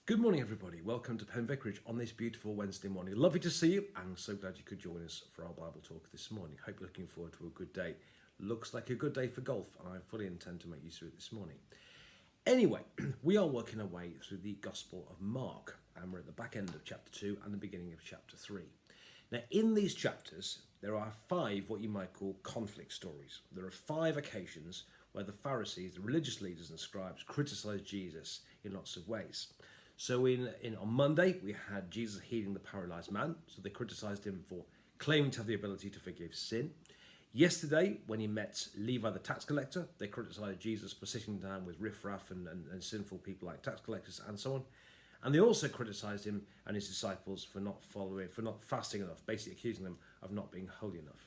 Good morning, everybody. Welcome to Penn Vicarage on this beautiful Wednesday morning. Lovely to see you, and so glad you could join us for our Bible talk this morning. Hope you're looking forward to a good day. Looks like a good day for golf, and I fully intend to make use of it this morning. Anyway, we are working our way through the Gospel of Mark, and we're at the back end of chapter 2 and the beginning of chapter 3. Now, in these chapters, there are 5 what you might call conflict stories. There are 5 occasions where the Pharisees, the religious leaders and scribes, criticised Jesus in lots of ways. So on Monday, we had Jesus healing the paralysed man. So they criticised him for claiming to have the ability to forgive sin. Yesterday, when he met Levi the tax collector, they criticised Jesus for sitting down with riffraff and sinful people like tax collectors and so on. And they also criticised him and his disciples for not fasting enough, basically accusing them of not being holy enough.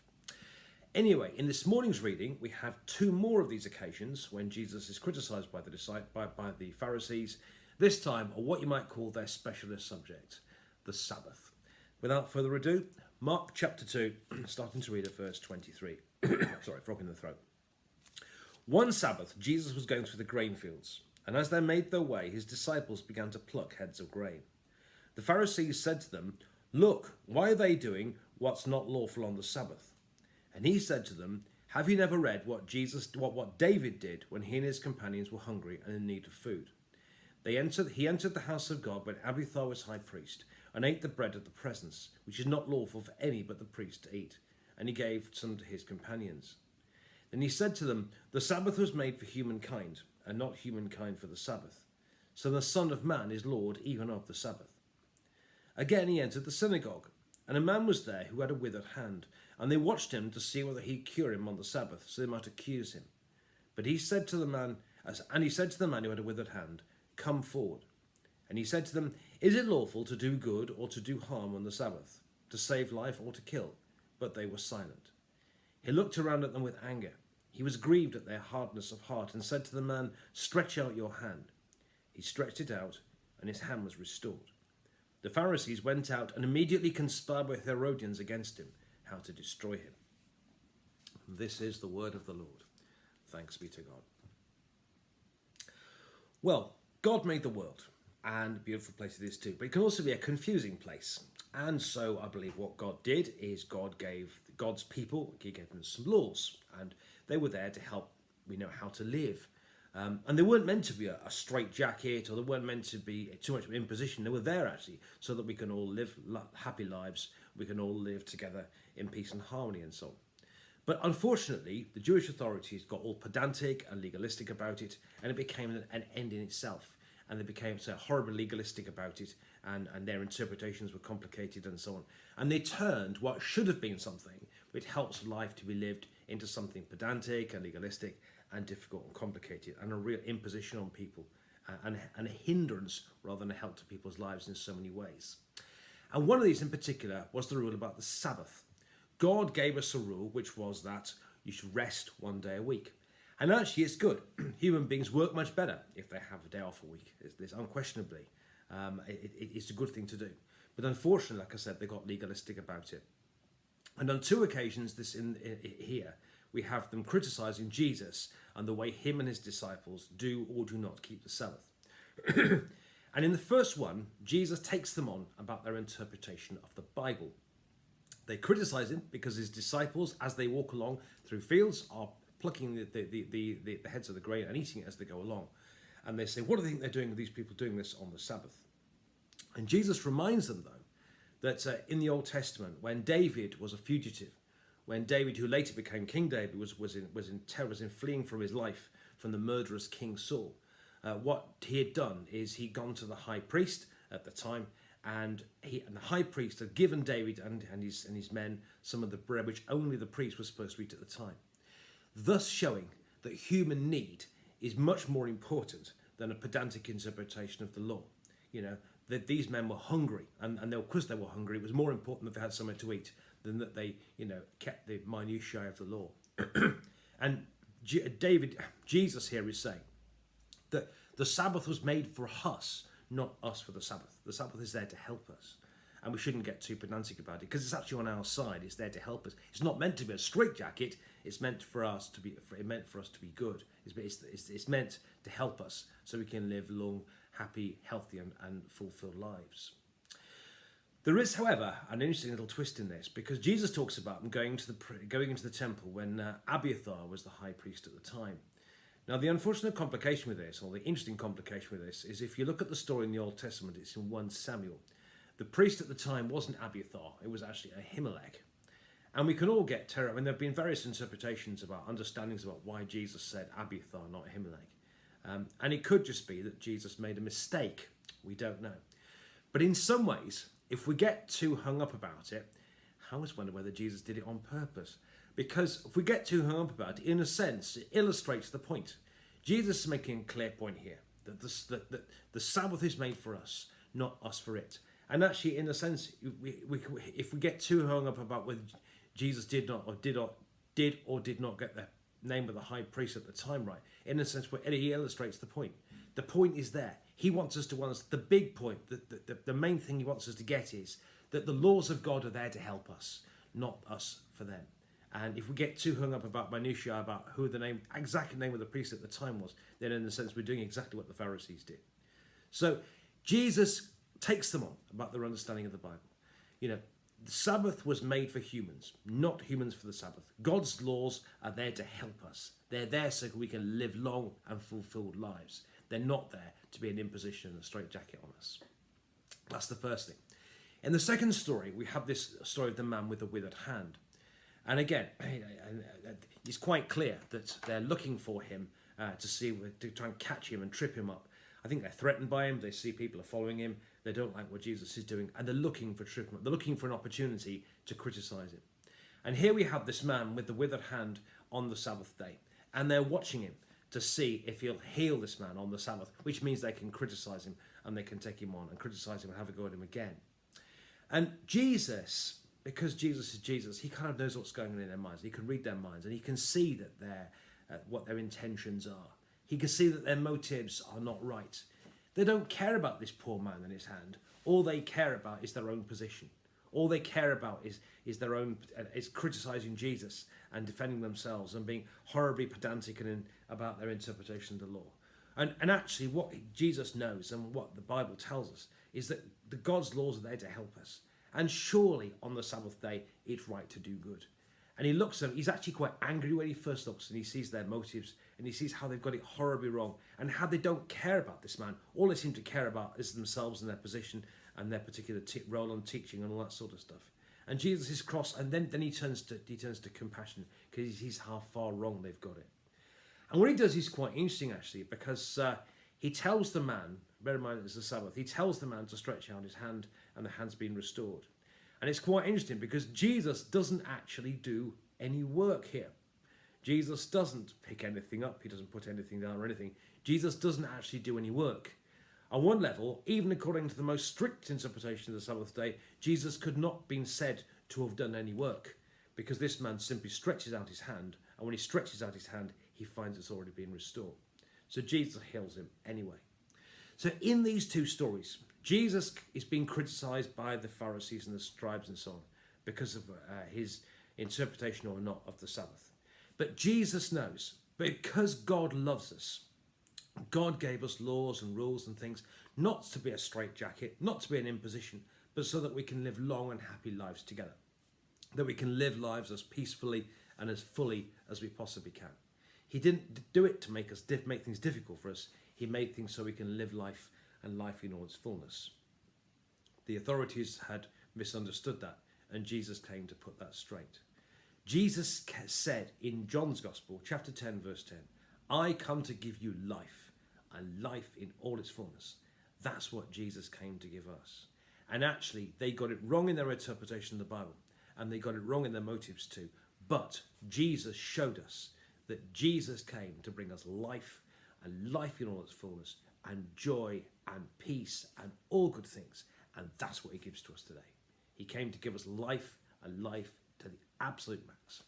Anyway, in this morning's reading, we have 2 more of these occasions when Jesus is criticised by the Pharisees. This time, or what you might call their specialist subject, the Sabbath. Without further ado, Mark chapter 2, starting to read at verse 23. Sorry, frog in the throat. One Sabbath, Jesus was going through the grain fields, and as they made their way, his disciples began to pluck heads of grain. The Pharisees said to them, "Look, why are they doing what's not lawful on the Sabbath?" And he said to them, "Have you never read what David did when he and his companions were hungry and in need of food? He entered the house of God when Abiathar was high priest, and ate the bread of the presence, which is not lawful for any but the priest to eat, and he gave some to his companions. Then he said to them, the Sabbath was made for humankind, and not humankind for the Sabbath. So the Son of Man is Lord even of the Sabbath." Again he entered the synagogue, and a man was there who had a withered hand, and they watched him to see whether he'd cure him on the Sabbath, so they might accuse him. But he said to the man who had a withered hand, "Come forward." And he said to them, "Is it lawful to do good or to do harm on the Sabbath, to save life or to kill?" But they were silent. He looked around at them with anger. He was grieved at their hardness of heart and said to the man, "Stretch out your hand." He stretched it out, and his hand was restored. The Pharisees went out and immediately conspired with Herodians against him, how to destroy him. This is the word of the Lord. Thanks be to God. Well, God made the world, and a beautiful place it is too, but it can also be a confusing place. And so I believe what God did is God gave God's people, he gave them some laws, and they were there to help we know how to live. And they weren't meant to be a straight jacket, or they weren't meant to be too much of an imposition. They were there actually so that we can all live happy lives, we can all live together in peace and harmony and so on. But unfortunately, the Jewish authorities got all pedantic and legalistic about it, and it became an end in itself. And they became so horribly legalistic about it, and their interpretations were complicated and so on. And they turned what should have been something which helps life to be lived into something pedantic and legalistic and difficult and complicated, and a real imposition on people, and a hindrance rather than a help to people's lives in so many ways. And one of these in particular was the rule about the Sabbath. God gave us a rule which was that you should rest one day a week. And actually it's good. Human beings work much better if they have a day off a week. It's unquestionably. It's a good thing to do. But unfortunately, like I said, they got legalistic about it. And on 2 occasions here, we have them criticising Jesus and the way him and his disciples do or do not keep the Sabbath. And in the first one, Jesus takes them on about their interpretation of the Bible. They criticise him because his disciples, as they walk along through fields, are plucking the heads of the grain and eating it as they go along. And they say, what do they think they're doing with these people doing this on the Sabbath? And Jesus reminds them, though, that in the Old Testament, when David was a fugitive, when David, who later became King David, was in fleeing from his life from the murderous King Saul, what he had done is he'd gone to the high priest at the time, and the high priest had given David and his men some of the bread which only the priest was supposed to eat at the time, thus showing that human need is much more important than a pedantic interpretation of the law. You know, that these men were hungry, and because they were hungry, it was more important that they had something to eat than that they, kept the minutiae of the law. And Jesus here is saying that the Sabbath was made for us, not us for the Sabbath. The Sabbath is there to help us, and we shouldn't get too pedantic about it because it's actually on our side. It's there to help us. It's not meant to be a straitjacket. It's meant for us to be. It meant for us to be good. It's meant to help us so we can live long, happy, healthy and fulfilled lives. There is, however, an interesting little twist in this, because Jesus talks about them going into the temple when Abiathar was the high priest at the time. Now, the unfortunate complication with this, or the interesting complication with this, is if you look at the story in the Old Testament, it's in 1 Samuel. The priest at the time wasn't Abiathar, it was actually Ahimelech. And we can all get terrible. I mean, there have been various interpretations about understandings about why Jesus said Abiathar, not Ahimelech. And it could just be that Jesus made a mistake. We don't know. But in some ways, if we get too hung up about it, I always wonder whether Jesus did it on purpose. Because if we get too hung up about it, in a sense, it illustrates the point. Jesus is making a clear point here, that the Sabbath is made for us, not us for it. And actually, in a sense, if we get too hung up about whether Jesus did or did not get the name of the high priest at the time right, in a sense, he illustrates the point. The point is there. He wants us to understand the big point, the main thing he wants us to get is that the laws of God are there to help us, not us for them. And if we get too hung up about minutiae, about who the exact name of the priest at the time was, then in a sense we're doing exactly what the Pharisees did. So Jesus takes them on about their understanding of the Bible. You know, the Sabbath was made for humans, not humans for the Sabbath. God's laws are there to help us. They're there so we can live long and fulfilled lives. They're not there to be an imposition and a straitjacket on us. That's the first thing. In the second story, we have this story of the man with the withered hand. And again, it's quite clear that they're looking for him to try and catch him and trip him up. I think they're threatened by him. They see people are following him. They don't like what Jesus is doing. And they're looking for trip him up. They're looking for an opportunity to criticize him. And here we have this man with the withered hand on the Sabbath day. And they're watching him to see if he'll heal this man on the Sabbath, which means they can criticize him and they can take him on and criticize him and have a go at him again. And Jesus, because Jesus is Jesus, he kind of knows what's going on in their minds. He can read their minds and he can see that what their intentions are. He can see that their motives are not right. They don't care about this poor man in his hand. All they care about is their own position. All they care about is their own, is criticizing Jesus and defending themselves and being horribly pedantic about their interpretation of the law. And actually what Jesus knows and what the Bible tells us is that the God's laws are there to help us. And surely on the Sabbath day, it's right to do good. And he looks at them, he's actually quite angry when he first looks and he sees their motives and he sees how they've got it horribly wrong and how they don't care about this man. All they seem to care about is themselves and their position and their particular role on teaching and all that sort of stuff. And Jesus is cross, and then he turns to compassion because he sees how far wrong they've got it. And what he does is quite interesting actually, because he tells the man, bear in mind it's the Sabbath, he tells the man to stretch out his hand and the hand's been restored. And it's quite interesting because Jesus doesn't actually do any work here. Jesus doesn't pick anything up, he doesn't put anything down or anything. Jesus doesn't actually do any work. On one level, even according to the most strict interpretation of the Sabbath day, Jesus could not have been said to have done any work because this man simply stretches out his hand, and when he stretches out his hand, he finds it's already been restored. So Jesus heals him anyway. So in these two stories, Jesus is being criticized by the Pharisees and the scribes and so on because of his interpretation or not of the Sabbath. But Jesus knows, because God loves us, God gave us laws and rules and things, not to be a straitjacket, not to be an imposition, but so that we can live long and happy lives together. That we can live lives as peacefully and as fully as we possibly can. He didn't do it to make things difficult for us. He made things so we can live life and life in all its fullness. The authorities had misunderstood that, and Jesus came to put that straight. Jesus said in John's Gospel, chapter 10, verse 10, I come to give you life, and life in all its fullness. That's what Jesus came to give us. And actually, they got it wrong in their interpretation of the Bible, and they got it wrong in their motives too. But Jesus showed us that Jesus came to bring us life, and life in all its fullness, and joy, and peace, and all good things. And that's what he gives to us today. He came to give us life, and life to the absolute max.